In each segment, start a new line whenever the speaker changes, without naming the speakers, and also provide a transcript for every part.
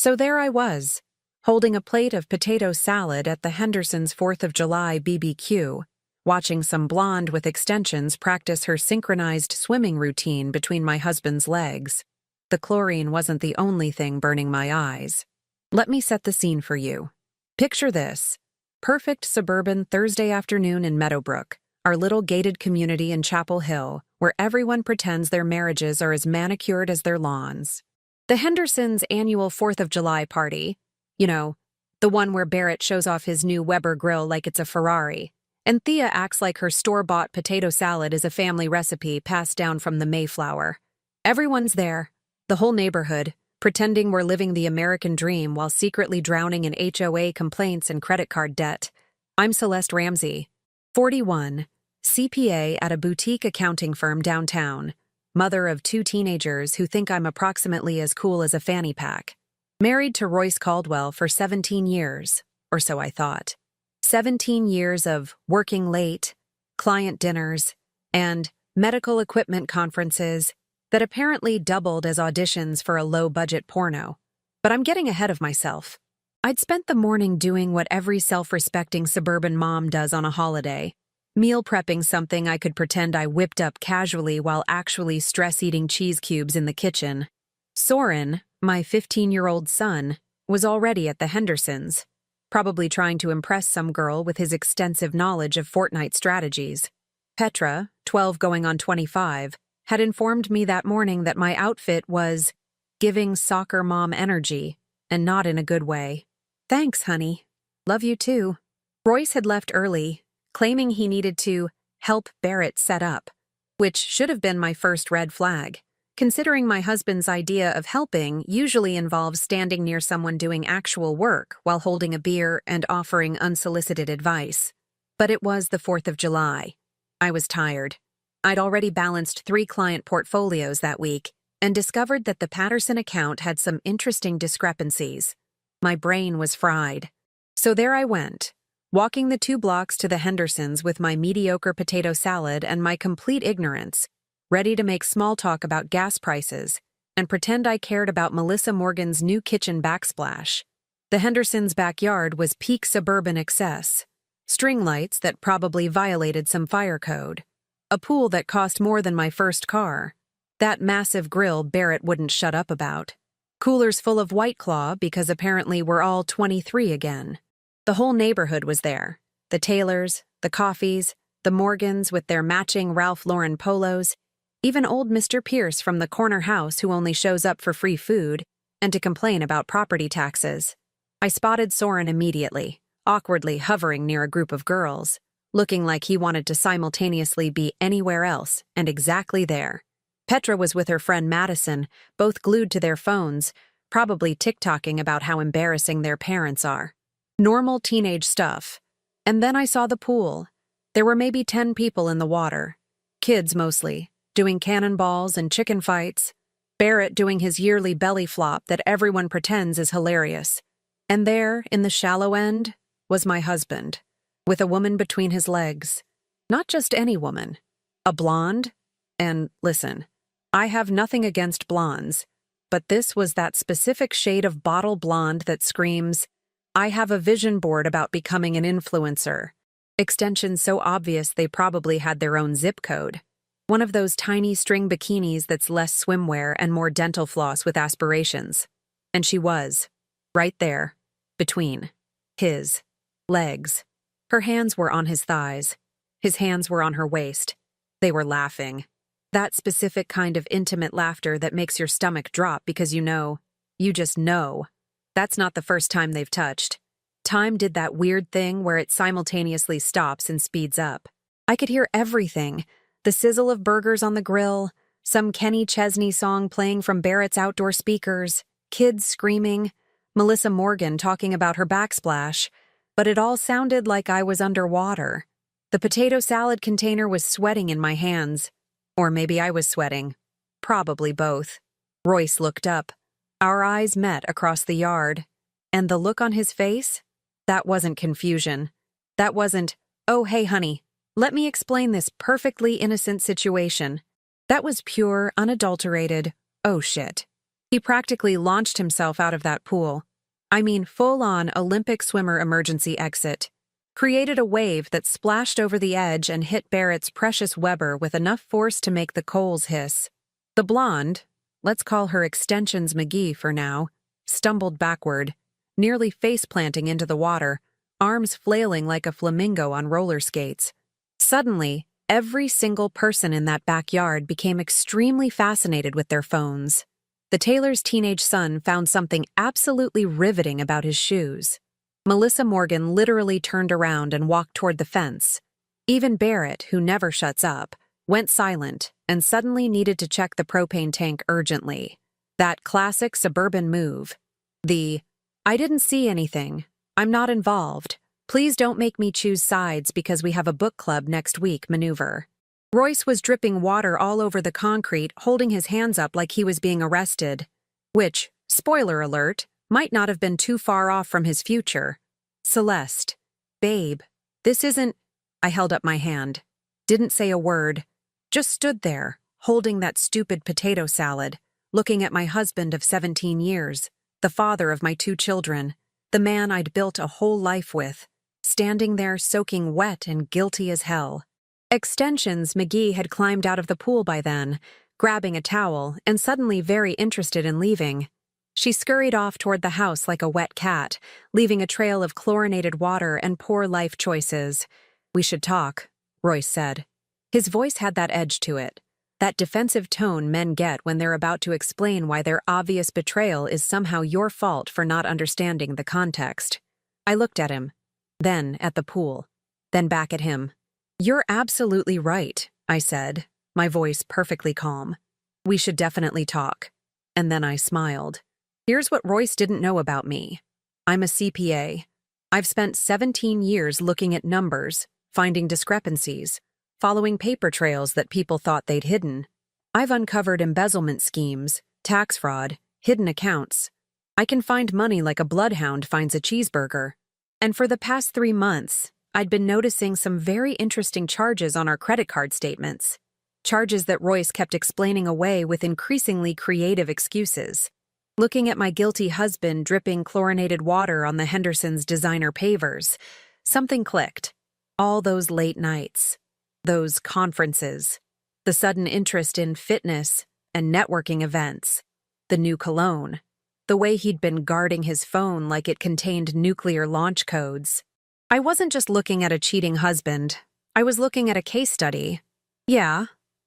So there I was, holding a plate of potato salad at the Hendersons' 4th of July BBQ, watching some blonde with extensions practice her synchronized swimming routine between my husband's legs. The chlorine wasn't the only thing burning my eyes. Let me set the scene for you. Picture this. Perfect suburban Thursday afternoon in Meadowbrook, our little gated community in Chapel Hill, where everyone pretends their marriages are as manicured as their lawns. The Hendersons' annual 4th of July party, you know, the one where Barrett shows off his new Weber grill like it's a Ferrari, and Thea acts like her store-bought potato salad is a family recipe passed down from the Mayflower. Everyone's there, the whole neighborhood, pretending we're living the American dream while secretly drowning in HOA complaints and credit card debt. I'm Celeste Ramsey, 41, CPA at a boutique accounting firm downtown, mother of 2 teenagers who think I'm approximately as cool as a fanny pack. Married to Royce Caldwell for 17 years, or so I thought. 17 years of working late, client dinners, and medical equipment conferences that apparently doubled as auditions for a low-budget porno. But I'm getting ahead of myself. I'd spent the morning doing what every self-respecting suburban mom does on a holiday, meal prepping something I could pretend I whipped up casually while actually stress-eating cheese cubes in the kitchen. Soren, my 15-year-old son, was already at the Hendersons, probably trying to impress some girl with his extensive knowledge of Fortnite strategies. Petra, 12 going on 25, had informed me that morning that my outfit was giving soccer mom energy, and not in a good way. Thanks, honey. Love you too. Royce had left early, claiming he needed to help Barrett set up, which should have been my first red flag, considering my husband's idea of helping usually involves standing near someone doing actual work while holding a beer and offering unsolicited advice. But it was the 4th of July. I was tired. I'd already balanced 3 client portfolios that week and discovered that the Patterson account had some interesting discrepancies. My brain was fried. So there I went, walking the 2 blocks to the Hendersons with my mediocre potato salad and my complete ignorance, ready to make small talk about gas prices and pretend I cared about Melissa Morgan's new kitchen backsplash. The Hendersons' backyard was peak suburban excess. String lights that probably violated some fire code. A pool that cost more than my first car. That massive grill Barrett wouldn't shut up about. Coolers full of White Claw because apparently we're all 23 again. The whole neighborhood was there. The Taylors, the Coffees, the Morgans with their matching Ralph Lauren polos, even old Mr. Pierce from the corner house who only shows up for free food and to complain about property taxes. I spotted Soren immediately, awkwardly hovering near a group of girls, looking like he wanted to simultaneously be anywhere else and exactly there. Petra was with her friend Madison, both glued to their phones, probably TikToking about how embarrassing their parents are. Normal teenage stuff. And then I saw the pool. There were maybe 10 people in the water. Kids mostly, doing cannonballs and chicken fights. Barrett doing his yearly belly flop that everyone pretends is hilarious. And there, in the shallow end, was my husband, with a woman between his legs. Not just any woman. A blonde. And listen, I have nothing against blondes, but this was that specific shade of bottle blonde that screams, I have a vision board about becoming an influencer. Extensions so obvious they probably had their own zip code. One of those tiny string bikinis that's less swimwear and more dental floss with aspirations. And she was, right there, between his legs. Her hands were on his thighs. His hands were on her waist. They were laughing. That specific kind of intimate laughter that makes your stomach drop because you just know. That's not the first time they've touched. Time did that weird thing where it simultaneously stops and speeds up. I could hear everything. The sizzle of burgers on the grill, some Kenny Chesney song playing from Barrett's outdoor speakers, kids screaming, Melissa Morgan talking about her backsplash, but it all sounded like I was underwater. The potato salad container was sweating in my hands. Or maybe I was sweating. Probably both. Royce looked up. Our eyes met across the yard. And the look on his face? That wasn't confusion. That wasn't, oh hey honey, let me explain this perfectly innocent situation. That was pure, unadulterated, oh shit. He practically launched himself out of that pool. I mean, full-on Olympic swimmer emergency exit. Created a wave that splashed over the edge and hit Barrett's precious Weber with enough force to make the coals hiss. The blonde, let's call her Extensions McGee for now, stumbled backward, nearly face-planting into the water, arms flailing like a flamingo on roller skates. Suddenly, every single person in that backyard became extremely fascinated with their phones. The Taylor's teenage son found something absolutely riveting about his shoes. Melissa Morgan literally turned around and walked toward the fence. Even Barrett, who never shuts up, went silent and suddenly needed to check the propane tank urgently. That classic suburban move. The, "I didn't see anything. I'm not involved. Please don't make me choose sides because we have a book club next week" maneuver. Royce was dripping water all over the concrete, holding his hands up like he was being arrested. Which, spoiler alert, might not have been too far off from his future. "Celeste. Babe. This isn't—" I held up my hand. Didn't say a word. Just stood there, holding that stupid potato salad, looking at my husband of 17 years, the father of my 2 children, the man I'd built a whole life with, standing there soaking wet and guilty as hell. Extensions McGee had climbed out of the pool by then, grabbing a towel and suddenly very interested in leaving. She scurried off toward the house like a wet cat, leaving a trail of chlorinated water and poor life choices. "We should talk," Royce said. His voice had that edge to it, that defensive tone men get when they're about to explain why their obvious betrayal is somehow your fault for not understanding the context. I looked at him, then at the pool, then back at him. "You're absolutely right," I said, my voice perfectly calm. "We should definitely talk." And then I smiled. Here's what Royce didn't know about me. I'm a CPA. I've spent 17 years looking at numbers, finding discrepancies, following paper trails that people thought they'd hidden. I've uncovered embezzlement schemes, tax fraud, hidden accounts. I can find money like a bloodhound finds a cheeseburger. And for the past 3 months, I'd been noticing some very interesting charges on our credit card statements. Charges that Royce kept explaining away with increasingly creative excuses. Looking at my guilty husband dripping chlorinated water on the Henderson's designer pavers, something clicked. All those late nights, those conferences, the sudden interest in fitness and networking events, the new cologne, the way he'd been guarding his phone like it contained nuclear launch codes. I wasn't just looking at a cheating husband. I was looking at a case study. "Yeah,"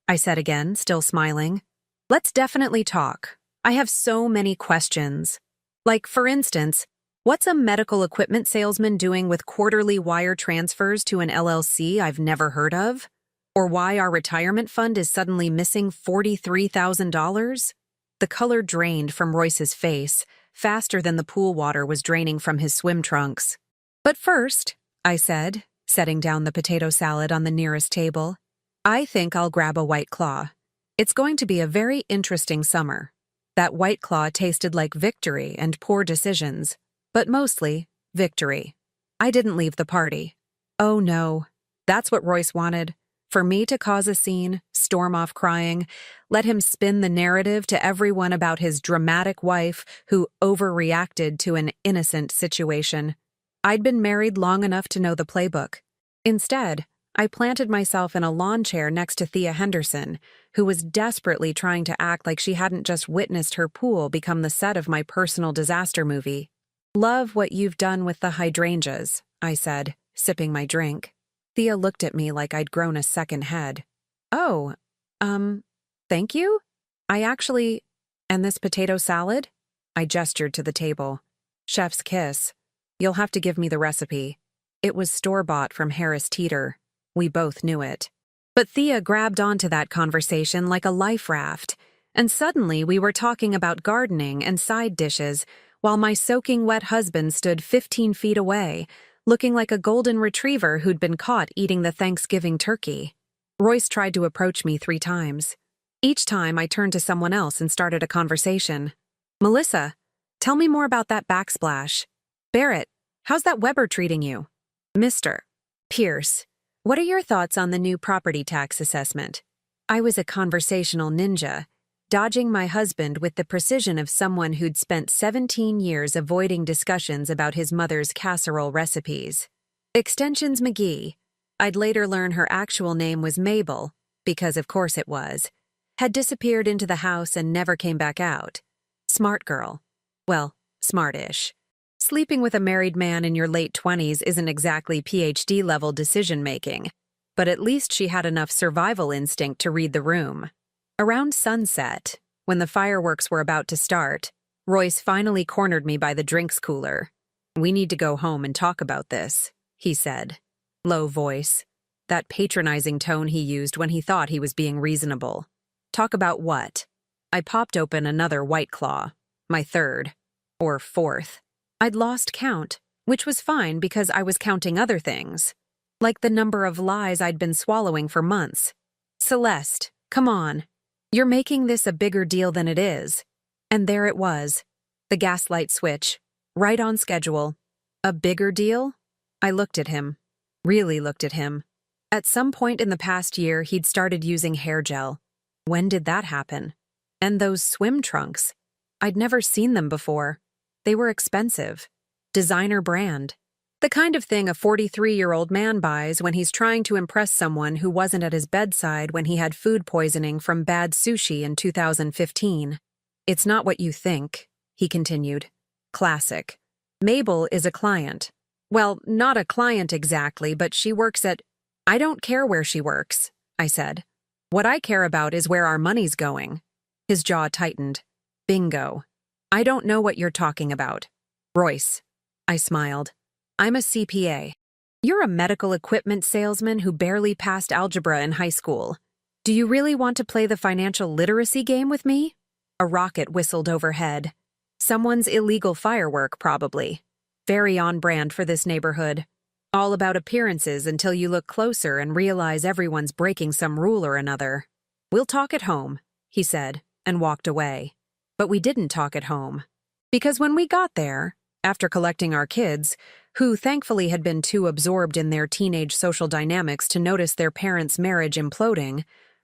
I said again, still smiling. "Let's definitely talk. I have so many questions. Like, for instance, what's a medical equipment salesman doing with quarterly wire transfers to an LLC I've never heard of? Or why our retirement fund is suddenly missing $43,000? The color drained from Royce's face, faster than the pool water was draining from his swim trunks. "But first," I said, setting down the potato salad on the nearest table, "I think I'll grab a White Claw. It's going to be a very interesting summer." That White Claw tasted like victory and poor decisions, but mostly victory. I didn't leave the party. Oh no, that's what Royce wanted. For me to cause a scene, storm off crying, let him spin the narrative to everyone about his dramatic wife who overreacted to an innocent situation. I'd been married long enough to know the playbook. Instead, I planted myself in a lawn chair next to Thea Henderson, who was desperately trying to act like she hadn't just witnessed her pool become the set of my personal disaster movie. "Love what you've done with the hydrangeas," I said, sipping my drink. Thea looked at me like I'd grown a second head. "Oh, thank you? And this potato salad?" I gestured to the table. "Chef's kiss. You'll have to give me the recipe." It was store-bought from Harris Teeter. We both knew it. But Thea grabbed onto that conversation like a life raft, and suddenly we were talking about gardening and side dishes while my soaking wet husband stood 15 feet away, looking like a golden retriever who'd been caught eating the Thanksgiving turkey. Royce tried to approach me 3 times. Each time I turned to someone else and started a conversation. "Melissa, tell me more about that backsplash. Barrett, how's that Weber treating you? Mr. Pierce, what are your thoughts on the new property tax assessment?" I was a conversational ninja. dodging my husband with the precision of someone who'd spent 17 years avoiding discussions about his mother's casserole recipes. Extensions McGee. I'd later learn her actual name was Mabel, because of course it was. Had disappeared into the house and never came back out. Smart girl. Well, smart-ish. Sleeping with a married man in your late 20s isn't exactly PhD-level decision-making, but at least she had enough survival instinct to read the room. Around sunset, when the fireworks were about to start, Royce finally cornered me by the drinks cooler. "We need to go home and talk about this," he said. Low voice. That patronizing tone he used when he thought he was being reasonable. Talk about what? I popped open another White Claw. My third. Or fourth. I'd lost count, which was fine because I was counting other things. Like the number of lies I'd been swallowing for months. Celeste, come on. You're making this a bigger deal than it is. And there it was. The gaslight switch. Right on schedule. A bigger deal? I looked at him. Really looked at him. At some point in the past year, he'd started using hair gel. When did that happen? And those swim trunks. I'd never seen them before. They were expensive. Designer brand. The kind of thing a 43-year-old man buys when he's trying to impress someone who wasn't at his bedside when he had food poisoning from bad sushi in 2015. It's not what you think, he continued. Classic. Mabel is a client. Well, not a client exactly, but she works at... I don't care where she works, I said. What I care about is where our money's going. His jaw tightened. Bingo. I don't know what you're talking about. Royce. I smiled. I'm a CPA. You're a medical equipment salesman who barely passed algebra in high school. Do you really want to play the financial literacy game with me? A rocket whistled overhead. Someone's illegal firework, probably. Very on brand for this neighborhood. All about appearances until you look closer and realize everyone's breaking some rule or another. We'll talk at home, he said, and walked away. But we didn't talk at home. Because when we got there, after collecting our kids, who thankfully had been too absorbed in their teenage social dynamics to notice their parents' marriage imploding,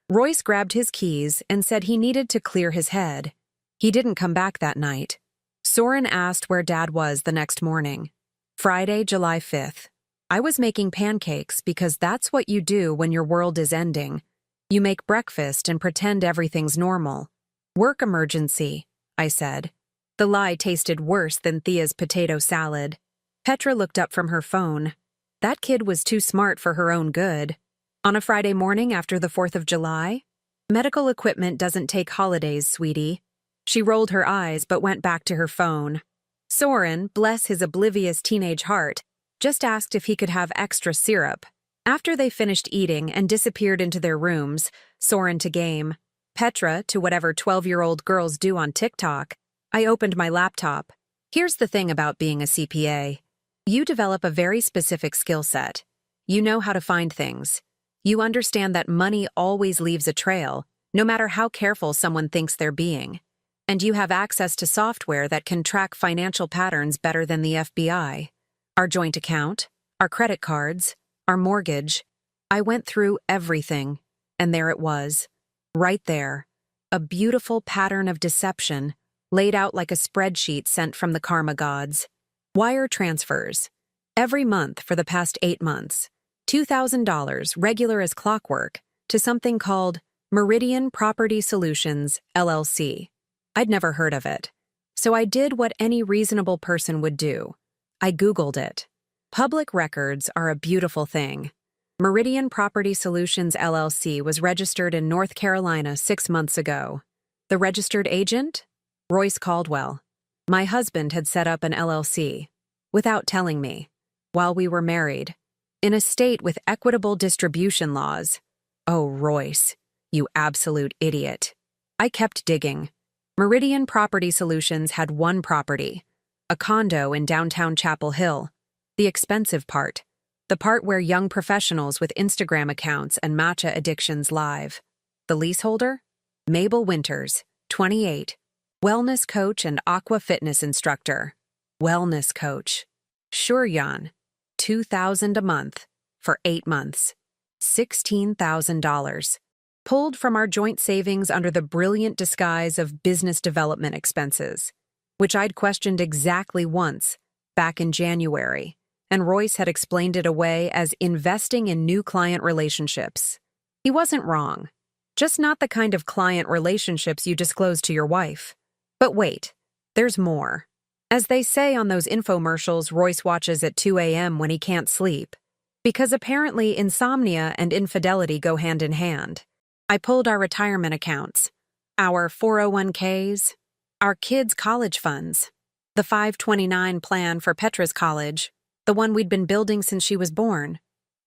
Royce grabbed his keys and said he needed to clear his head. He didn't come back that night. Soren asked where Dad was the next morning. Friday, July 5th. I was making pancakes because that's what you do when your world is ending. You make breakfast and pretend everything's normal. Work emergency, I said. The lie tasted worse than Thea's potato salad. Petra looked up from her phone. That kid was too smart for her own good. On a Friday morning after the 4th of July? Medical equipment doesn't take holidays, sweetie. She rolled her eyes but went back to her phone. Soren, bless his oblivious teenage heart, just asked if he could have extra syrup. After they finished eating and disappeared into their rooms, Soren to game, Petra to whatever 12-year-old girls do on TikTok, I opened my laptop. Here's the thing about being a CPA. You develop a very specific skill set. You know how to find things. You understand that money always leaves a trail, no matter how careful someone thinks they're being. And you have access to software that can track financial patterns better than the FBI. Our joint account, our credit cards, our mortgage. I went through everything, and there it was. Right there. A beautiful pattern of deception, laid out like a spreadsheet sent from the karma gods. Wire transfers. Every month for the past 8 months. $2,000, regular as clockwork, to something called Meridian Property Solutions, LLC. I'd never heard of it. So I did what any reasonable person would do. I Googled it. Public records are a beautiful thing. Meridian Property Solutions, LLC was registered in North Carolina 6 months ago. The registered agent? Royce Caldwell. My husband had set up an LLC, without telling me, while we were married, in a state with equitable distribution laws. Oh, Royce, you absolute idiot. I kept digging. Meridian Property Solutions had one property, a condo in downtown Chapel Hill, the expensive part, the part where young professionals with Instagram accounts and matcha addictions live. The leaseholder? Mabel Winters, 28, wellness coach and aqua fitness instructor. Wellness coach. Sure, Jan. $2,000 a month for 8 months. $16,000. pulled from our joint savings under the brilliant disguise of business development expenses, which I'd questioned exactly once, back in January, and Royce had explained it away as investing in new client relationships. He wasn't wrong, just not the kind of client relationships you disclose to your wife. But wait, there's more. As they say on those infomercials Royce watches at 2 a.m. when he can't sleep, because apparently insomnia and infidelity go hand in hand. I pulled our retirement accounts, our 401ks, our kids' college funds, the 529 plan for Petra's college, the one we'd been building since she was born,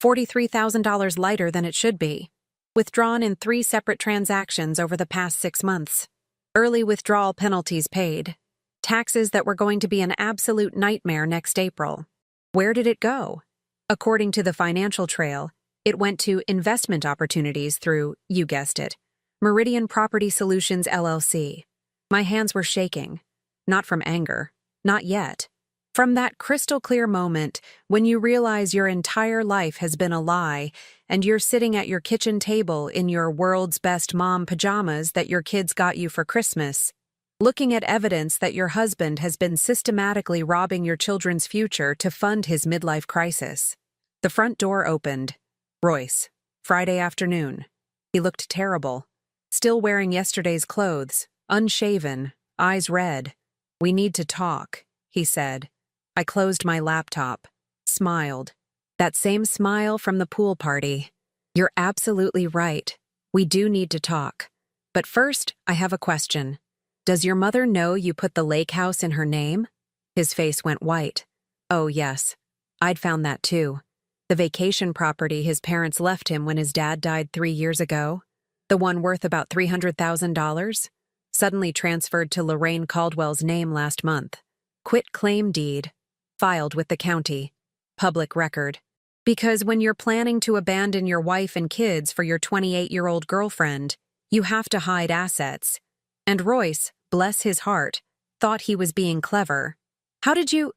$43,000 lighter than it should be, withdrawn in 3 separate transactions over the past 6 months, early withdrawal penalties paid, taxes that were going to be an absolute nightmare next April. Where did it go? According to the financial trail, it went to investment opportunities through, you guessed it, Meridian Property Solutions LLC. My hands were shaking. Not from anger. Not yet. From that crystal clear moment when you realize your entire life has been a lie and you're sitting at your kitchen table in your world's best mom pajamas that your kids got you for Christmas, looking at evidence that your husband has been systematically robbing your children's future to fund his midlife crisis. The front door opened. Royce. Friday afternoon. He looked terrible. Still wearing yesterday's clothes, unshaven, eyes red. "We need to talk," he said. I closed my laptop, smiled. That same smile from the pool party. "You're absolutely right. We do need to talk. But first, I have a question. Does your mother know you put the lake house in her name?" His face went white. "Oh, yes. I'd found that too. The vacation property his parents left him when his dad died 3 years ago, the one worth about $300,000, suddenly transferred to Lorraine Caldwell's name last month. Quit claim deed. Filed with the county. Public record. Because when you're planning to abandon your wife and kids for your 28-year-old girlfriend, you have to hide assets. And Royce, bless his heart, thought he was being clever. How did you—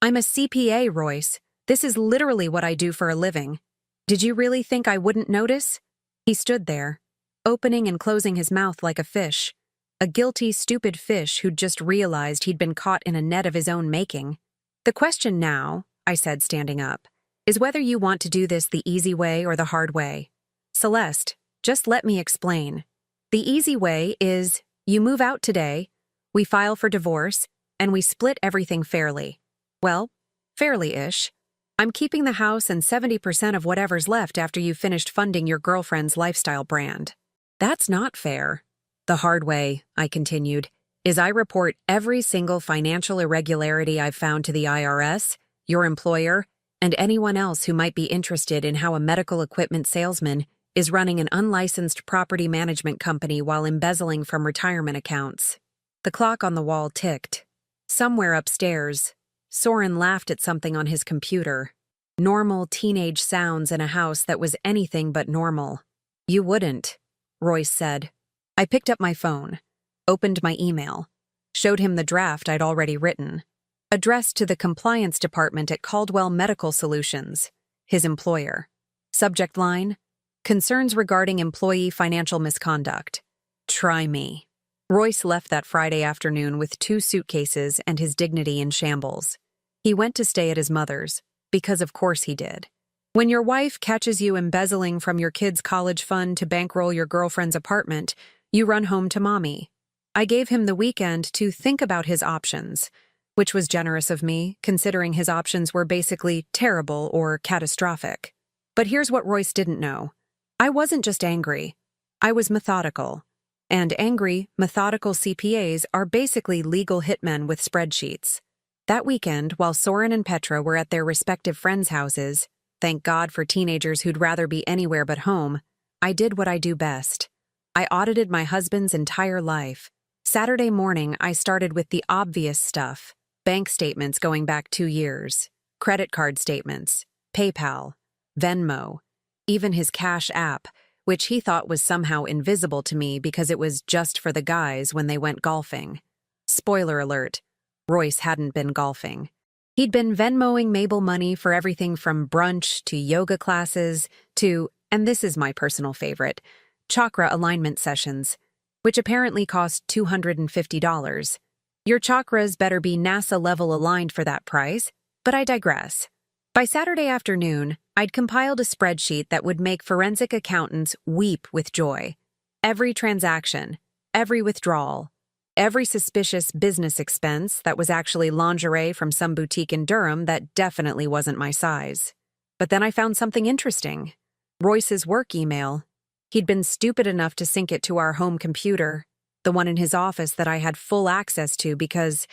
I'm a CPA, Royce. This is literally what I do for a living. Did you really think I wouldn't notice?" He stood there, opening and closing his mouth like a fish. A guilty, stupid fish who'd just realized he'd been caught in a net of his own making. "The question now," I said, standing up, "is whether you want to do this the easy way or the hard way. Celeste, just let me explain. The easy way is, you move out today, we file for divorce, and we split everything fairly. Well, fairly-ish. I'm keeping the house and 70% of whatever's left after you've finished funding your girlfriend's lifestyle brand. That's not fair. The hard way," I continued, "is I report every single financial irregularity I've found to the IRS, your employer, and anyone else who might be interested in how a medical equipment salesman is running an unlicensed property management company while embezzling from retirement accounts." The clock on the wall ticked. Somewhere upstairs, Soren laughed at something on his computer. Normal teenage sounds in a house that was anything but normal. "You wouldn't," Royce said. I picked up my phone, opened my email, showed him the draft I'd already written, addressed to the compliance department at Caldwell Medical Solutions, his employer. Subject line: concerns regarding employee financial misconduct. Try me. Royce left that Friday afternoon with 2 suitcases and his dignity in shambles. He went to stay at his mother's, because of course he did. When your wife catches you embezzling from your kid's college fund to bankroll your girlfriend's apartment, you run home to mommy. I gave him the weekend to think about his options, which was generous of me, considering his options were basically terrible or catastrophic. But here's what Royce didn't know. I wasn't just angry. I was methodical. And angry, methodical CPAs are basically legal hitmen with spreadsheets. That weekend, while Soren and Petra were at their respective friends' houses, thank God for teenagers who'd rather be anywhere but home, I did what I do best. I audited my husband's entire life. Saturday morning, I started with the obvious stuff. Bank statements going back 2 years, credit card statements, PayPal, Venmo, even his Cash app, which he thought was somehow invisible to me because it was just for the guys when they went golfing. Spoiler alert, Royce hadn't been golfing. He'd been Venmoing Mabel money for everything from brunch to yoga classes to, and this is my personal favorite, chakra alignment sessions, which apparently cost $250. Your chakras better be NASA-level aligned for that price, but I digress. By Saturday afternoon, I'd compiled a spreadsheet that would make forensic accountants weep with joy. Every transaction, every withdrawal, every suspicious business expense that was actually lingerie from some boutique in Durham that definitely wasn't my size. But then I found something interesting. Royce's work email. He'd been stupid enough to sync it to our home computer, the one in his office that I had full access to because,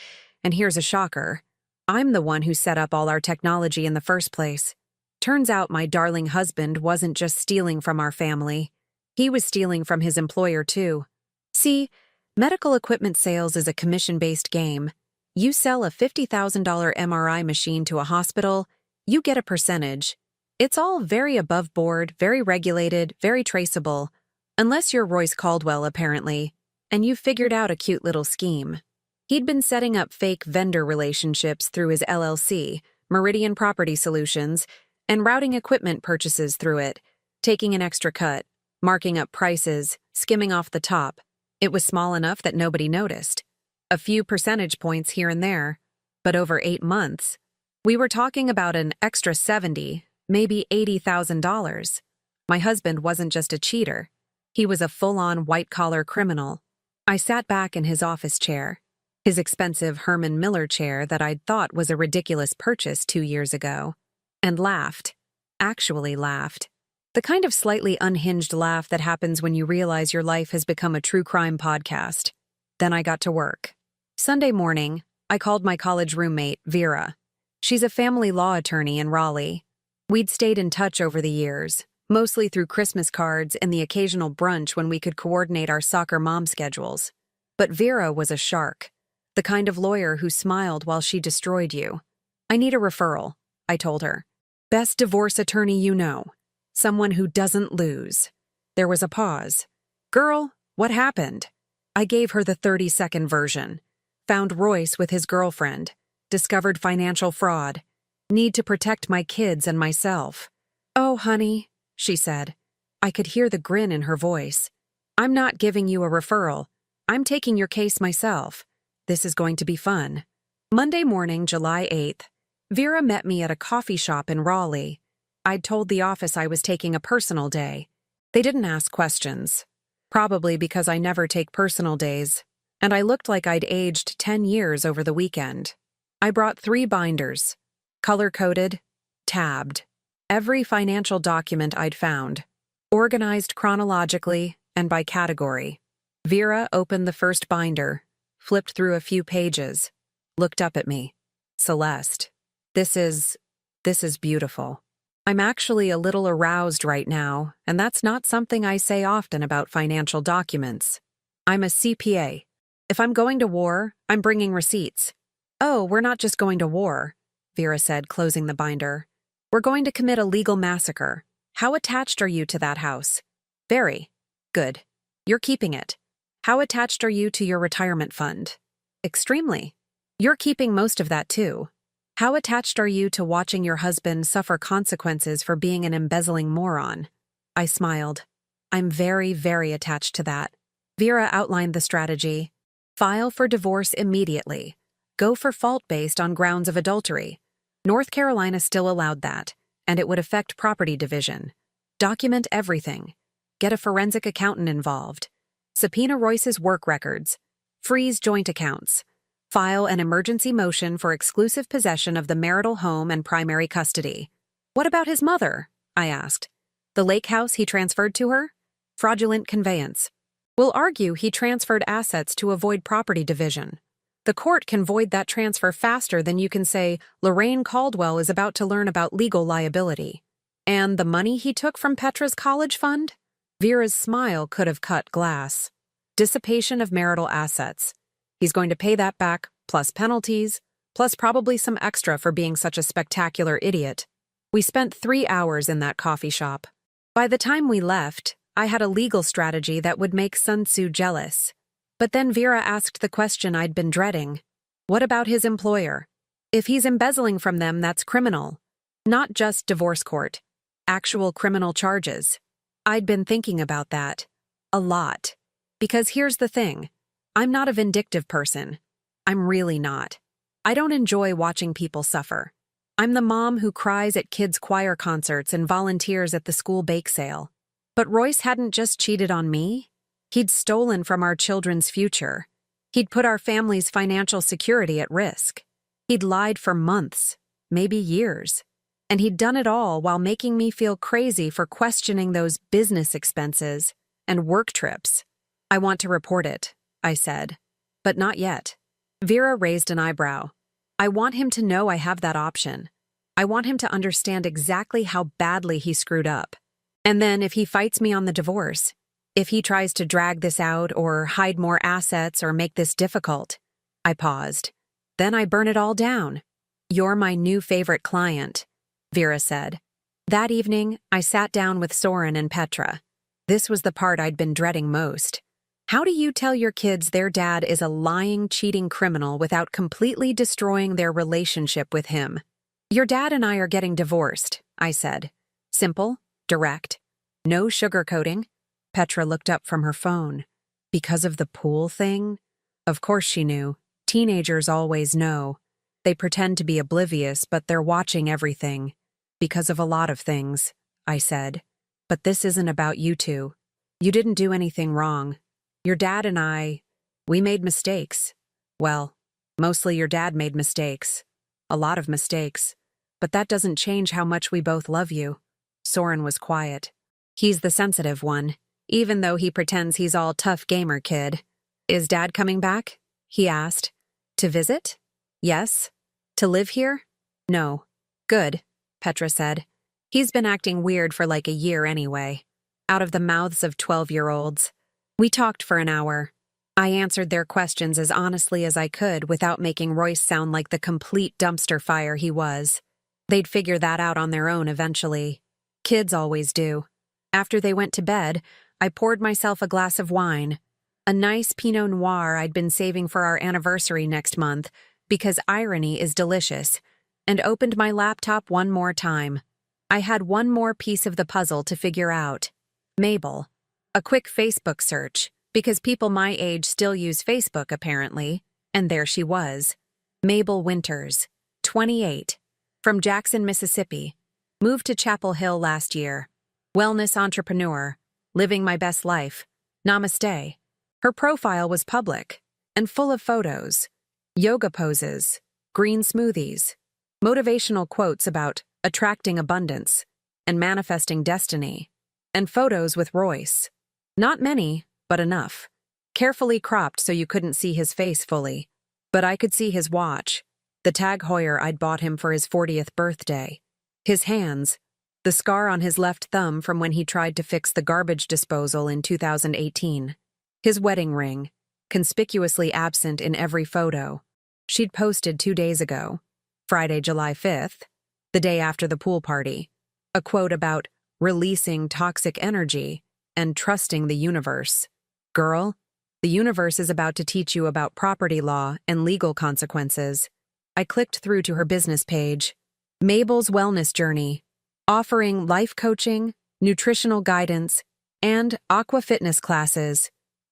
and here's a shocker, I'm the one who set up all our technology in the first place. Turns out my darling husband wasn't just stealing from our family. He was stealing from his employer too. See, medical equipment sales is a commission-based game. You sell a $50,000 MRI machine to a hospital, you get a percentage. It's all very above board, very regulated, very traceable. Unless you're Royce Caldwell, apparently, and you've figured out a cute little scheme. He'd been setting up fake vendor relationships through his LLC, Meridian Property Solutions, and routing equipment purchases through it, taking an extra cut, marking up prices, skimming off the top. It was small enough that nobody noticed. A few percentage points here and there, but over 8 months. We were talking about an extra $70,000, maybe $80,000. My husband wasn't just a cheater. He was a full-on white-collar criminal. I sat back in his office chair, his expensive Herman Miller chair that I'd thought was a ridiculous purchase 2 years ago, and laughed. Actually laughed. The kind of slightly unhinged laugh that happens when you realize your life has become a true crime podcast. Then I got to work. Sunday morning, I called my college roommate, Vera. She's a family law attorney in Raleigh. We'd stayed in touch over the years, mostly through Christmas cards and the occasional brunch when we could coordinate our soccer mom schedules. But Vera was a shark, the kind of lawyer who smiled while she destroyed you. I need a referral, I told her. Best divorce attorney you know. Someone who doesn't lose. There was a pause. Girl, what happened? I gave her the 30-second version. Found Royce with his girlfriend. Discovered financial fraud. Need to protect my kids and myself. Oh, honey, she said. I could hear the grin in her voice. I'm not giving you a referral. I'm taking your case myself. This is going to be fun. Monday morning, July 8th, Vera met me at a coffee shop in Raleigh. I'd told the office I was taking a personal day. They didn't ask questions. Probably because I never take personal days, and I looked like I'd aged 10 years over the weekend. I brought 3 binders, color-coded, tabbed, every financial document I'd found, organized chronologically and by category. Vera opened the first binder, flipped through a few pages, looked up at me. Celeste, this is beautiful. I'm actually a little aroused right now, and that's not something I say often about financial documents. I'm a CPA. If I'm going to war, I'm bringing receipts. Oh, we're not just going to war, Vera said, closing the binder. We're going to commit a legal massacre. How attached are you to that house? Very. Good. You're keeping it. How attached are you to your retirement fund? Extremely. You're keeping most of that too. How attached are you to watching your husband suffer consequences for being an embezzling moron? I smiled. I'm very, very attached to that. Vera outlined the strategy. File for divorce immediately. Go for fault based on grounds of adultery. North Carolina still allowed that, and it would affect property division. Document everything. Get a forensic accountant involved. Subpoena Royce's work records. Freeze joint accounts. File an emergency motion for exclusive possession of the marital home and primary custody. What about his mother? I asked. The lake house he transferred to her? Fraudulent conveyance. We'll argue he transferred assets to avoid property division. The court can void that transfer faster than you can say Lorraine Caldwell is about to learn about legal liability. And the money he took from Petra's college fund? Vera's smile could have cut glass. Dissipation of marital assets. He's going to pay that back, plus penalties, plus probably some extra for being such a spectacular idiot. We spent 3 hours in that coffee shop. By the time we left, I had a legal strategy that would make Sun Tzu jealous. But then Vera asked the question I'd been dreading. What about his employer? If he's embezzling from them, that's criminal. Not just divorce court. Actual criminal charges. I'd been thinking about that. A lot. Because here's the thing. I'm not a vindictive person. I'm really not. I don't enjoy watching people suffer. I'm the mom who cries at kids' choir concerts and volunteers at the school bake sale. But Royce hadn't just cheated on me. He'd stolen from our children's future. He'd put our family's financial security at risk. He'd lied for months, maybe years. And he'd done it all while making me feel crazy for questioning those business expenses and work trips. I want to report it, I said. But not yet. Vera raised an eyebrow. I want him to know I have that option. I want him to understand exactly how badly he screwed up. And then if he fights me on the divorce, if he tries to drag this out or hide more assets or make this difficult, I paused. Then I burn it all down. You're my new favorite client, Vera said. That evening, I sat down with Soren and Petra. This was the part I'd been dreading most. How do you tell your kids their dad is a lying, cheating criminal without completely destroying their relationship with him? Your dad and I are getting divorced, I said. Simple, direct. No sugarcoating. Petra looked up from her phone. Because of the pool thing? Of course she knew. Teenagers always know. They pretend to be oblivious, but they're watching everything. Because of a lot of things, I said. But this isn't about you two. You didn't do anything wrong. Your dad and we made mistakes. Well, mostly your dad made mistakes. A lot of mistakes. But that doesn't change how much we both love you. Soren was quiet. He's the sensitive one, even though he pretends he's all tough gamer kid. Is Dad coming back? He asked. To visit? Yes. To live here? No. Good, Petra said. He's been acting weird for like a year anyway. Out of the mouths of 12-year-olds. We talked for an hour. I answered their questions as honestly as I could without making Royce sound like the complete dumpster fire he was. They'd figure that out on their own eventually. Kids always do. After they went to bed, I poured myself a glass of wine. A nice Pinot Noir I'd been saving for our anniversary next month, because irony is delicious, and opened my laptop one more time. I had one more piece of the puzzle to figure out. Mabel. A quick Facebook search, because people my age still use Facebook apparently, and there she was. Mabel Winters, 28, from Jackson, Mississippi, moved to Chapel Hill last year. Wellness entrepreneur, living my best life. Namaste. Her profile was public and full of photos, yoga poses, green smoothies, motivational quotes about attracting abundance and manifesting destiny, and photos with Royce. Not many, but enough. Carefully cropped so you couldn't see his face fully. But I could see his watch, the Tag Heuer I'd bought him for his 40th birthday. His hands, the scar on his left thumb from when he tried to fix the garbage disposal in 2018. His wedding ring, conspicuously absent in every photo. She'd posted 2 days ago, Friday, July 5th, the day after the pool party. A quote about releasing toxic energy and trusting the universe. Girl, the universe is about to teach you about property law and legal consequences. I clicked through to her business page. Mabel's Wellness Journey, offering life coaching, nutritional guidance, and aqua fitness classes.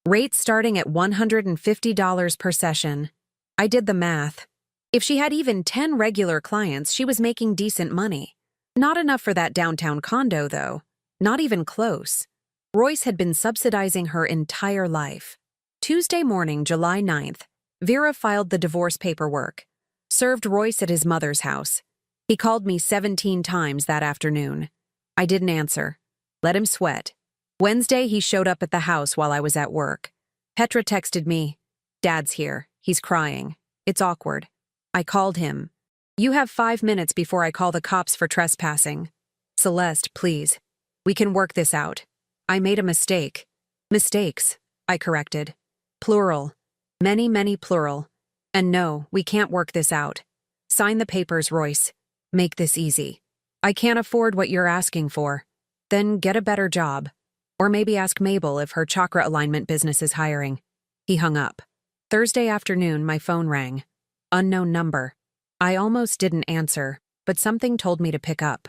Rates starting at $150 per session. I did the math. If she had even 10 regular clients, she was making decent money. Not enough for that downtown condo, though. Not even close. Royce had been subsidizing her entire life. Tuesday morning, July 9th, Vera filed the divorce paperwork. Served Royce at his mother's house. He called me 17 times that afternoon. I didn't answer. Let him sweat. Wednesday, he showed up at the house while I was at work. Petra texted me, Dad's here. He's crying. It's awkward. I called him. You have 5 minutes before I call the cops for trespassing. Celeste, please. We can work this out. I made a mistake. Mistakes, I corrected. Plural. Many, many plural. And no, we can't work this out. Sign the papers, Royce. Make this easy. I can't afford what you're asking for. Then get a better job. Or maybe ask Mabel if her chakra alignment business is hiring. He hung up. Thursday afternoon, my phone rang. Unknown number. I almost didn't answer, but something told me to pick up.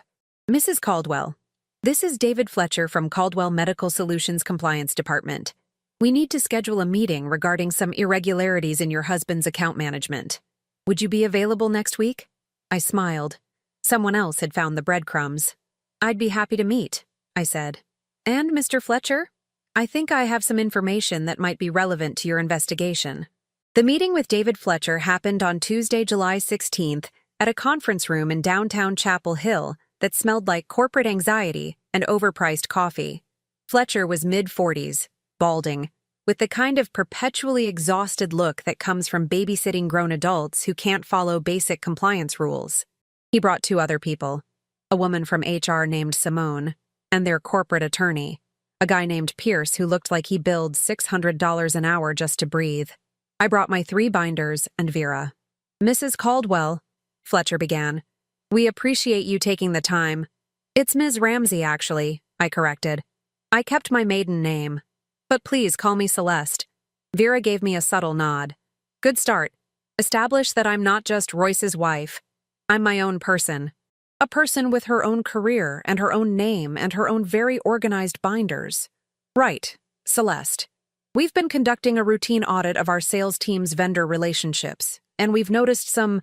Mrs. Caldwell. This is David Fletcher from Caldwell Medical Solutions Compliance Department. We need to schedule a meeting regarding some irregularities in your husband's account management. Would you be available next week? I smiled. Someone else had found the breadcrumbs. I'd be happy to meet, I said. And Mr. Fletcher? I think I have some information that might be relevant to your investigation. The meeting with David Fletcher happened on Tuesday, July 16th, at a conference room in downtown Chapel Hill that smelled like corporate anxiety and overpriced coffee. Fletcher was mid-40s, balding, with the kind of perpetually exhausted look that comes from babysitting grown adults who can't follow basic compliance rules. He brought 2 other people, a woman from HR named Simone, and their corporate attorney, a guy named Pierce who looked like he billed $600 an hour just to breathe. I brought my 3 binders and Vera. Mrs. Caldwell, Fletcher began, we appreciate you taking the time. It's Ms. Ramsey, actually, I corrected. I kept my maiden name. But please call me Celeste. Vera gave me a subtle nod. Good start. Establish that I'm not just Royce's wife. I'm my own person. A person with her own career and her own name and her own very organized binders. Right, Celeste. We've been conducting a routine audit of our sales team's vendor relationships, and we've noticed some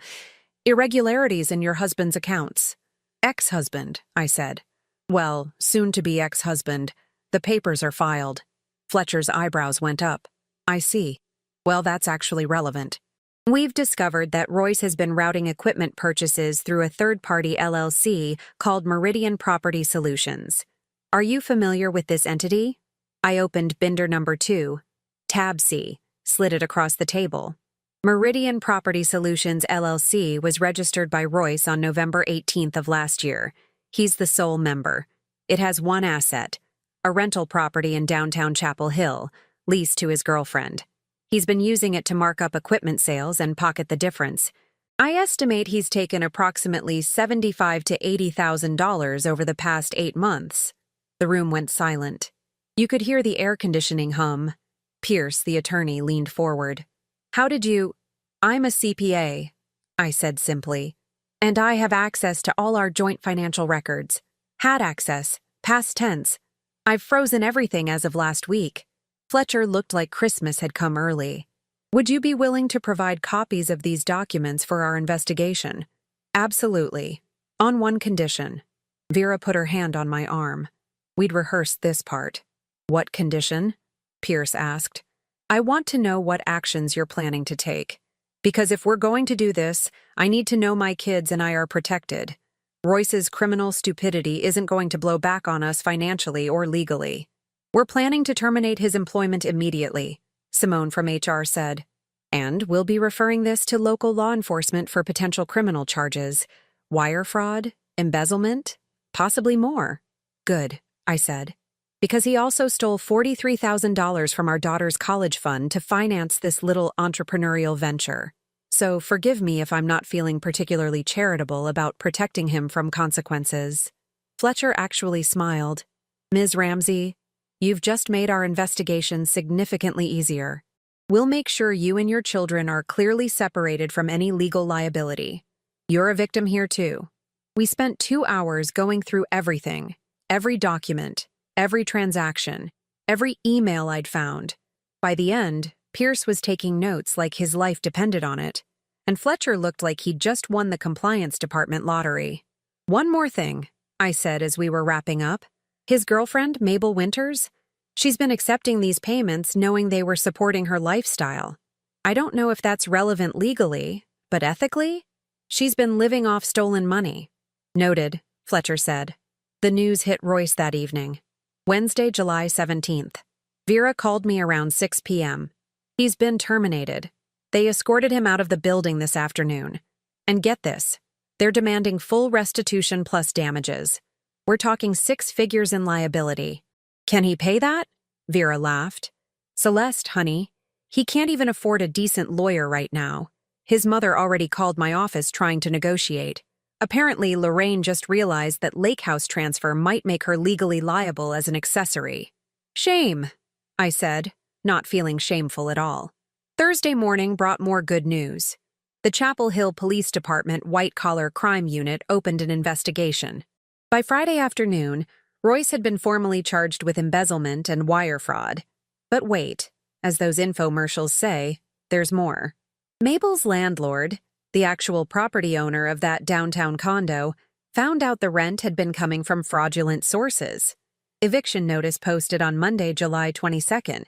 irregularities in your husband's accounts. Ex-husband, I said. Well, soon-to-be ex-husband. The papers are filed. Fletcher's eyebrows went up. I see. Well, that's actually relevant. We've discovered that Royce has been routing equipment purchases through a third-party LLC called Meridian Property Solutions. Are you familiar with this entity? I opened binder number 2, tab C, slid it across the table. Meridian Property Solutions LLC was registered by Royce on November 18th of last year. He's the sole member. It has one asset, a rental property in downtown Chapel Hill, leased to his girlfriend. He's been using it to mark up equipment sales and pocket the difference. I estimate he's taken approximately $75,000 to $80,000 over the past 8 months. The room went silent. You could hear the air conditioning hum. Pierce, the attorney, leaned forward. How did you— I'm a CPA, I said simply. And I have access to all our joint financial records. Had access, past tense. I've frozen everything as of last week. Fletcher looked like Christmas had come early. Would you be willing to provide copies of these documents for our investigation? Absolutely. On one condition. Vera put her hand on my arm. We'd rehearsed this part. What condition? Pierce asked. I want to know what actions you're planning to take. Because if we're going to do this, I need to know my kids and I are protected. Royce's criminal stupidity isn't going to blow back on us financially or legally. We're planning to terminate his employment immediately, Simone from HR said. And we'll be referring this to local law enforcement for potential criminal charges. Wire fraud, embezzlement, possibly more. Good, I said. Because he also stole $43,000 from our daughter's college fund to finance this little entrepreneurial venture. So forgive me if I'm not feeling particularly charitable about protecting him from consequences. Fletcher actually smiled. Ms. Ramsey, you've just made our investigation significantly easier. We'll make sure you and your children are clearly separated from any legal liability. You're a victim here too. We spent 2 hours going through everything, every document, every transaction, every email I'd found. By the end, Pierce was taking notes like his life depended on it, and Fletcher looked like he'd just won the compliance department lottery. One more thing, I said as we were wrapping up. His girlfriend, Mabel Winters? She's been accepting these payments knowing they were supporting her lifestyle. I don't know if that's relevant legally, but ethically? She's been living off stolen money. Noted, Fletcher said. The news hit Royce that evening. Wednesday, July 17th. Vera called me around 6 p.m. He's been terminated. They escorted him out of the building this afternoon. And get this, they're demanding full restitution plus damages. We're talking 6 figures in liability. Can he pay that? Vera laughed. Celeste, honey, he can't even afford a decent lawyer right now. His mother already called my office trying to negotiate. Apparently, Lorraine just realized that lake house transfer might make her legally liable as an accessory. Shame, I said, not feeling shameful at all. Thursday morning brought more good news. The Chapel Hill Police Department white-collar crime unit opened an investigation. By Friday afternoon, Royce had been formally charged with embezzlement and wire fraud. But wait, as those infomercials say, there's more. Mabel's landlord, the actual property owner of that downtown condo, found out the rent had been coming from fraudulent sources. Eviction notice posted on Monday, July 22nd.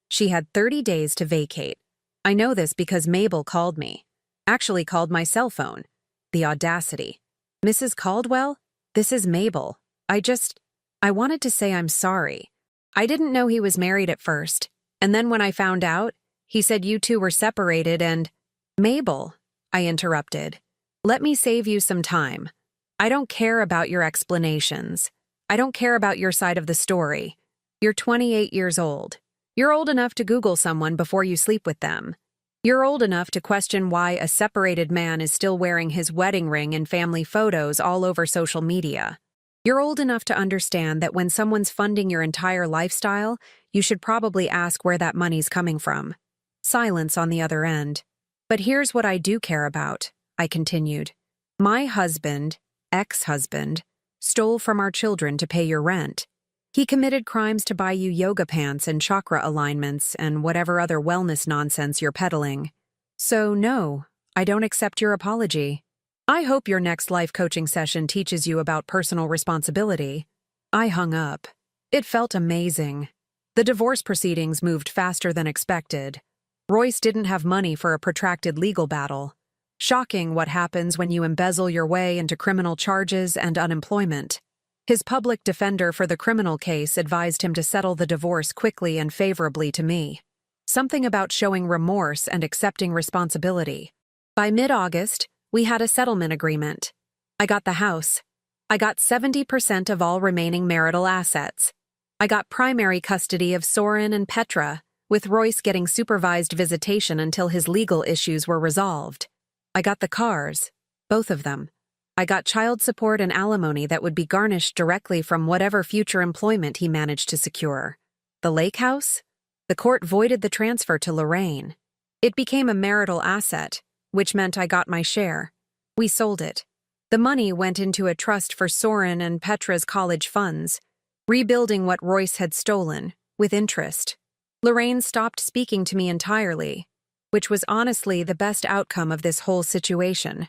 She had 30 days to vacate. I know this because Mabel called me. Actually called my cell phone. The audacity. Mrs. Caldwell, this is Mabel. I wanted to say I'm sorry. I didn't know he was married at first, and then when I found out, he said you two were separated and— Mabel, I interrupted. Let me save you some time. I don't care about your explanations. I don't care about your side of the story. You're 28 years old. You're old enough to Google someone before you sleep with them. You're old enough to question why a separated man is still wearing his wedding ring in family photos all over social media. You're old enough to understand that when someone's funding your entire lifestyle, you should probably ask where that money's coming from. Silence on the other end. But here's what I do care about, I continued. My husband, ex-husband, stole from our children to pay your rent. He committed crimes to buy you yoga pants and chakra alignments and whatever other wellness nonsense you're peddling. So no, I don't accept your apology. I hope your next life coaching session teaches you about personal responsibility. I hung up. It felt amazing. The divorce proceedings moved faster than expected. Royce didn't have money for a protracted legal battle. Shocking what happens when you embezzle your way into criminal charges and unemployment. His public defender for the criminal case advised him to settle the divorce quickly and favorably to me. Something about showing remorse and accepting responsibility. By mid-August, we had a settlement agreement. I got the house. I got 70% of all remaining marital assets. I got primary custody of Soren and Petra, with Royce getting supervised visitation until his legal issues were resolved. I got the cars, both of them. I got child support and alimony that would be garnished directly from whatever future employment he managed to secure. The lake house? The court voided the transfer to Lorraine. It became a marital asset, which meant I got my share. We sold it. The money went into a trust for Soren and Petra's college funds, rebuilding what Royce had stolen, with interest. Lorraine stopped speaking to me entirely, which was honestly the best outcome of this whole situation.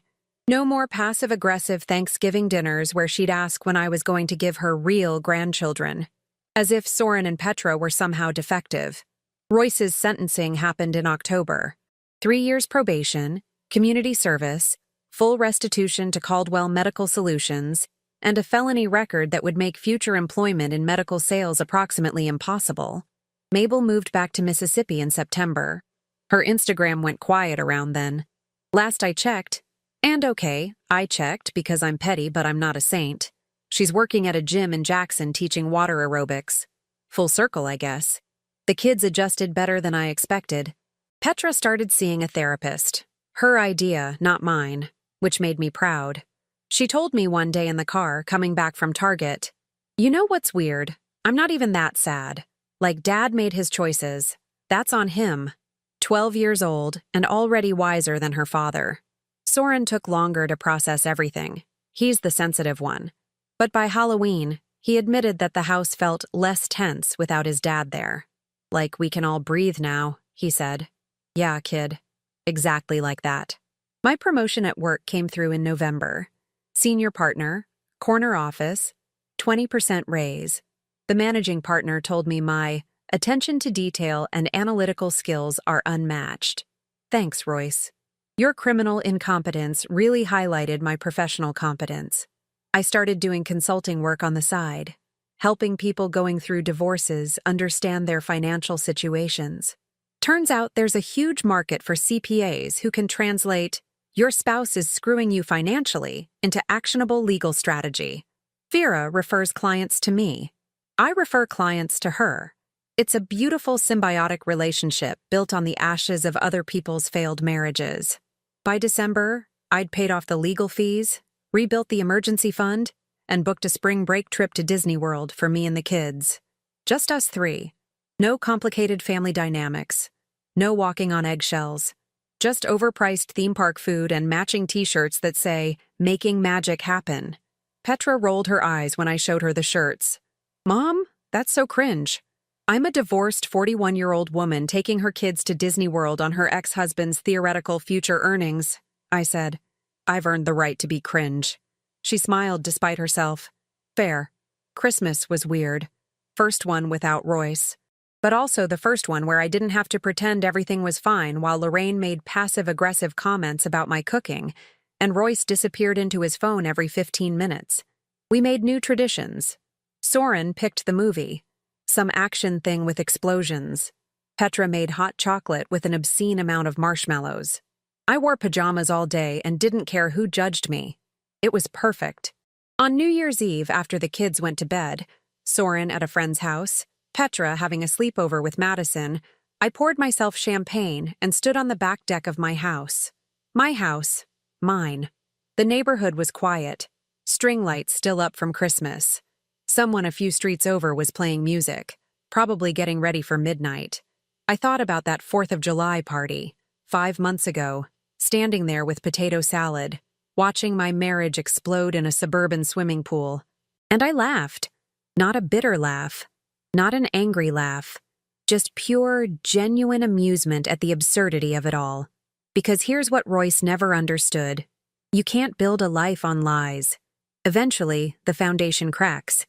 No more passive-aggressive Thanksgiving dinners where she'd ask when I was going to give her real grandchildren, as if Soren and Petra were somehow defective. Royce's sentencing happened in October. 3 years probation, community service, full restitution to Caldwell Medical Solutions, and a felony record that would make future employment in medical sales approximately impossible. Mabel moved back to Mississippi in September. Her Instagram went quiet around then. Last I checked, and okay, I checked because I'm petty but I'm not a saint. She's working at a gym in Jackson teaching water aerobics. Full circle, I guess. The kids adjusted better than I expected. Petra started seeing a therapist. Her idea, not mine, which made me proud. She told me one day in the car, coming back from Target, "You know what's weird? I'm not even that sad. Like, Dad made his choices. That's on him. 12 years old and already wiser than her father. Soren took longer to process everything. He's the sensitive one. But by Halloween, he admitted that the house felt less tense without his dad there. Like, we can all breathe now, he said. Yeah, kid. Exactly like that. My promotion at work came through in November. Senior partner, corner office, 20% raise. The managing partner told me my attention to detail and analytical skills are unmatched. Thanks, Royce. Your criminal incompetence really highlighted my professional competence. I started doing consulting work on the side, helping people going through divorces understand their financial situations. Turns out there's a huge market for CPAs who can translate "your spouse is screwing you financially" into actionable legal strategy. Vera refers clients to me. I refer clients to her. It's a beautiful symbiotic relationship built on the ashes of other people's failed marriages. By December, I'd paid off the legal fees, rebuilt the emergency fund, and booked a spring break trip to Disney World for me and the kids. Just us three. No complicated family dynamics. No walking on eggshells. Just overpriced theme park food and matching t-shirts that say, "Making Magic Happen." Petra rolled her eyes when I showed her the shirts. Mom, that's so cringe. I'm a divorced 41-year-old woman taking her kids to Disney World on her ex-husband's theoretical future earnings, I said. I've earned the right to be cringe. She smiled despite herself. Fair. Christmas was weird. First one without Royce. But also the first one where I didn't have to pretend everything was fine while Lorraine made passive-aggressive comments about my cooking, and Royce disappeared into his phone every 15 minutes. We made new traditions. Soren picked the movie. Some action thing with explosions. Petra made hot chocolate with an obscene amount of marshmallows. I wore pajamas all day and didn't care who judged me. It was perfect. On New Year's Eve, after the kids went to bed, Soren at a friend's house, Petra having a sleepover with Madison, I poured myself champagne and stood on the back deck of my house. My house. Mine. The neighborhood was quiet. String lights still up from Christmas. Someone a few streets over was playing music, probably getting ready for midnight. I thought about that 4th of July party, 5 months ago, standing there with potato salad, watching my marriage explode in a suburban swimming pool. And I laughed. Not a bitter laugh. Not an angry laugh. Just pure, genuine amusement at the absurdity of it all. Because here's what Royce never understood. You can't build a life on lies. Eventually, the foundation cracks.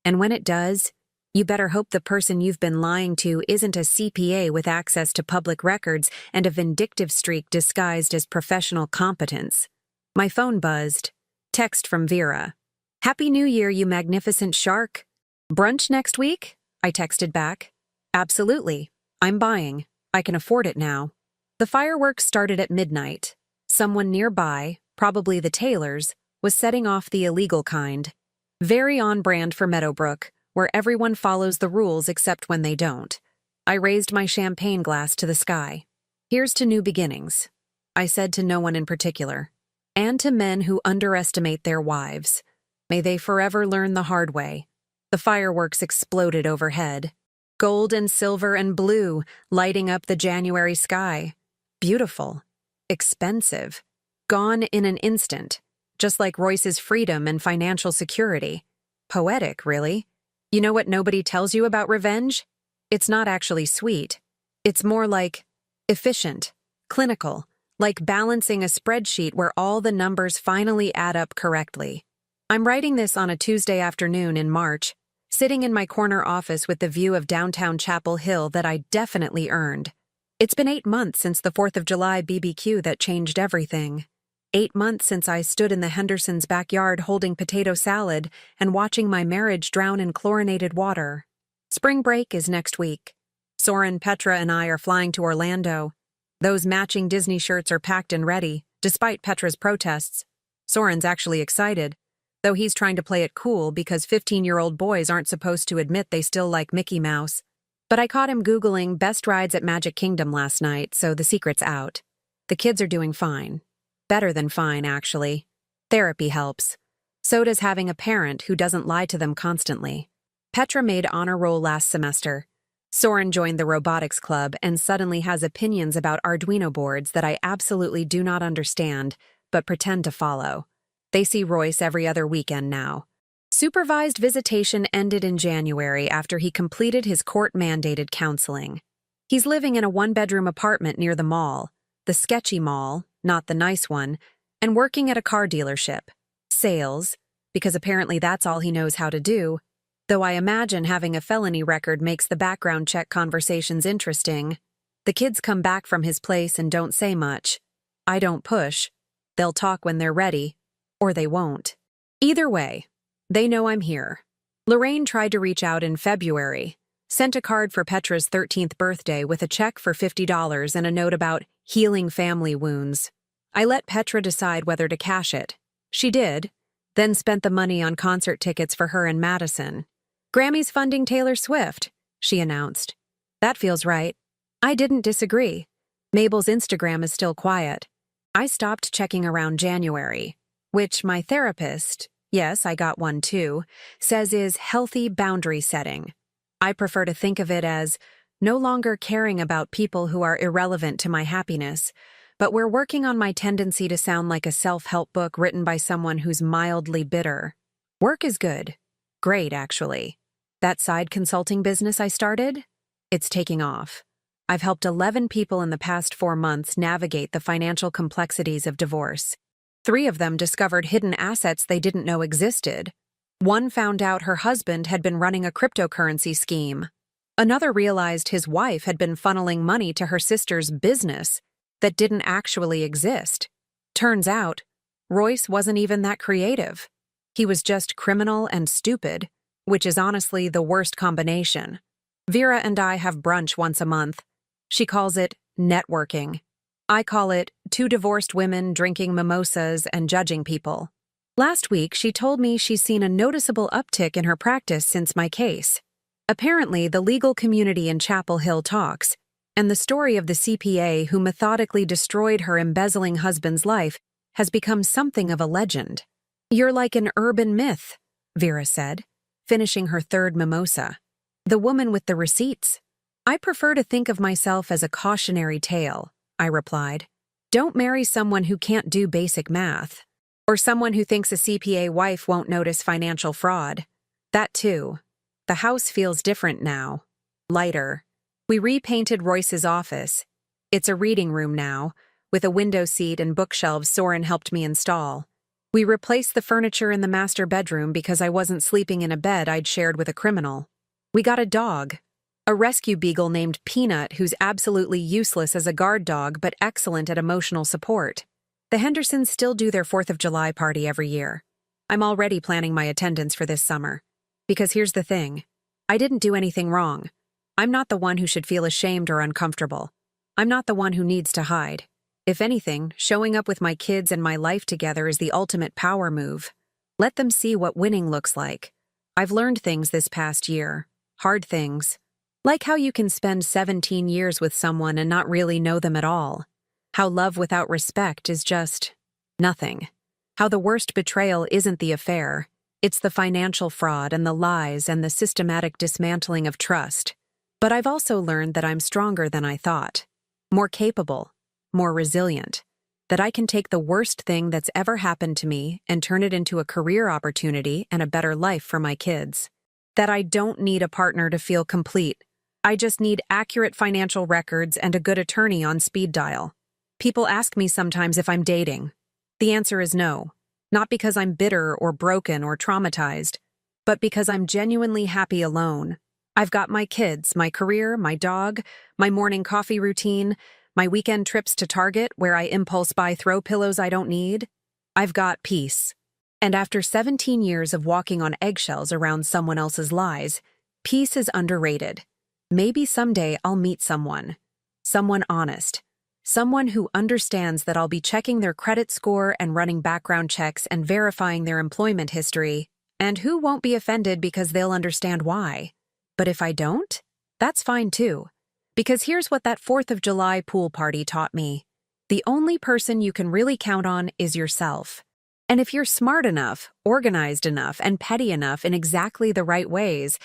And when it does, you better hope the person you've been lying to isn't a CPA with access to public records and a vindictive streak disguised as professional competence. My phone buzzed. Text from Vera. Happy New Year, you magnificent shark. Brunch next week? I texted back. Absolutely. I'm buying. I can afford it now. The fireworks started at midnight. Someone nearby, probably the Taylors, was setting off the illegal kind. Very on brand for Meadowbrook, where everyone follows the rules except when they don't. I raised my champagne glass to the sky. Here's to new beginnings. I said to no one in particular. And to men who underestimate their wives. May they forever learn the hard way. The fireworks exploded overhead. Gold and silver and blue, lighting up the January sky. Beautiful. Expensive. Gone in an instant. Just like Royce's freedom and financial security. Poetic, really. You know what nobody tells you about revenge? It's not actually sweet. It's more like efficient, clinical, like balancing a spreadsheet where all the numbers finally add up correctly. I'm writing this on a Tuesday afternoon in March, sitting in my corner office with the view of downtown Chapel Hill that I definitely earned. It's been 8 months since the 4th of July BBQ that changed everything. 8 months since I stood in the Hendersons' backyard holding potato salad and watching my marriage drown in chlorinated water. Spring break is next week. Soren, Petra, and I are flying to Orlando. Those matching Disney shirts are packed and ready, despite Petra's protests. Soren's actually excited, though he's trying to play it cool because 15-year-old boys aren't supposed to admit they still like Mickey Mouse. But I caught him Googling best rides at Magic Kingdom last night, so the secret's out. The kids are doing fine. Better than fine, actually. Therapy helps. So does having a parent who doesn't lie to them constantly. Petra made honor roll last semester. Soren joined the robotics club and suddenly has opinions about Arduino boards that I absolutely do not understand, but pretend to follow. They see Royce every other weekend now. Supervised visitation ended in January after he completed his court-mandated counseling. He's living in a 1-bedroom apartment near the mall, the sketchy mall, not the nice one, and working at a car dealership. Sales, because apparently that's all he knows how to do, though I imagine having a felony record makes the background check conversations interesting. The kids come back from his place and don't say much. I don't push. They'll talk when they're ready, or they won't. Either way, they know I'm here. Lorraine tried to reach out in February, sent a card for Petra's 13th birthday with a check for $50 and a note about healing family wounds. I let Petra decide whether to cash it. She did, then spent the money on concert tickets for her and Madison. Grammy's funding Taylor Swift, she announced. That feels right. I didn't disagree. Mabel's Instagram is still quiet. I stopped checking around January, which my therapist, yes, I got one too, says is healthy boundary setting. I prefer to think of it as no longer caring about people who are irrelevant to my happiness, but we're working on my tendency to sound like a self-help book written by someone who's mildly bitter. Work is good. Great, actually. That side consulting business I started? It's taking off. I've helped 11 people in the past 4 months navigate the financial complexities of divorce. 3 of them discovered hidden assets they didn't know existed. 1 found out her husband had been running a cryptocurrency scheme. Another realized his wife had been funneling money to her sister's business that didn't actually exist. Turns out, Royce wasn't even that creative. He was just criminal and stupid, which is honestly the worst combination. Vera and I have brunch once a month. She calls it networking. I call it 2 divorced women drinking mimosas and judging people. Last week, she told me she's seen a noticeable uptick in her practice since my case. Apparently, the legal community in Chapel Hill talks, and the story of the CPA who methodically destroyed her embezzling husband's life has become something of a legend. "You're like an urban myth," Vera said, finishing her 3rd mimosa. "The woman with the receipts." "I prefer to think of myself as a cautionary tale," I replied. "Don't marry someone who can't do basic math. Or someone who thinks a CPA wife won't notice financial fraud. That too. The house feels different now. Lighter. We repainted Royce's office. It's a reading room now, with a window seat and bookshelves Soren helped me install. We replaced the furniture in the master bedroom because I wasn't sleeping in a bed I'd shared with a criminal. We got a dog. A rescue beagle named Peanut who's absolutely useless as a guard dog but excellent at emotional support. The Hendersons still do their 4th of July party every year. I'm already planning my attendance for this summer. Because here's the thing. I didn't do anything wrong. I'm not the one who should feel ashamed or uncomfortable. I'm not the one who needs to hide. If anything, showing up with my kids and my life together is the ultimate power move. Let them see what winning looks like. I've learned things this past year. Hard things. Like how you can spend 17 years with someone and not really know them at all. How love without respect is just nothing. How the worst betrayal isn't the affair. It's the financial fraud and the lies and the systematic dismantling of trust. But I've also learned that I'm stronger than I thought. More capable. More resilient. That I can take the worst thing that's ever happened to me and turn it into a career opportunity and a better life for my kids. That I don't need a partner to feel complete. I just need accurate financial records and a good attorney on speed dial. People ask me sometimes if I'm dating. The answer is no. Not because I'm bitter or broken or traumatized, but because I'm genuinely happy alone. I've got my kids, my career, my dog, my morning coffee routine, my weekend trips to Target where I impulse buy throw pillows I don't need. I've got peace. And after 17 years of walking on eggshells around someone else's lies, peace is underrated. Maybe someday I'll meet someone honest. Someone who understands that I'll be checking their credit score and running background checks and verifying their employment history, and who won't be offended because they'll understand why. But if I don't, that's fine too. Because here's what that 4th of July pool party taught me. The only person you can really count on is yourself. And if you're smart enough, organized enough, and petty enough in exactly the right ways,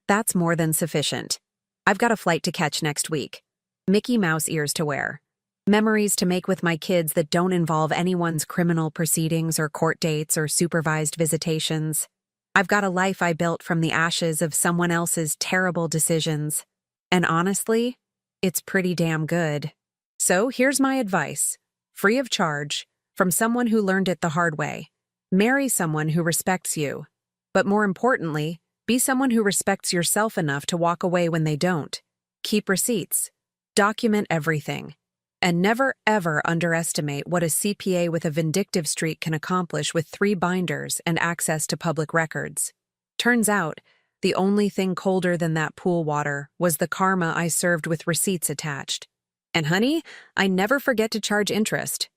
that's more than sufficient. I've got a flight to catch next week. Mickey Mouse ears to wear. Memories to make with my kids that don't involve anyone's criminal proceedings or court dates or supervised visitations. I've got a life I built from the ashes of someone else's terrible decisions. And honestly, it's pretty damn good. So here's my advice, free of charge, from someone who learned it the hard way. Marry someone who respects you. But more importantly, be someone who respects yourself enough to walk away when they don't. Keep receipts. Document everything. And never, ever underestimate what a CPA with a vindictive streak can accomplish with 3 binders and access to public records. Turns out, the only thing colder than that pool water was the karma I served with receipts attached. And honey, I never forget to charge interest.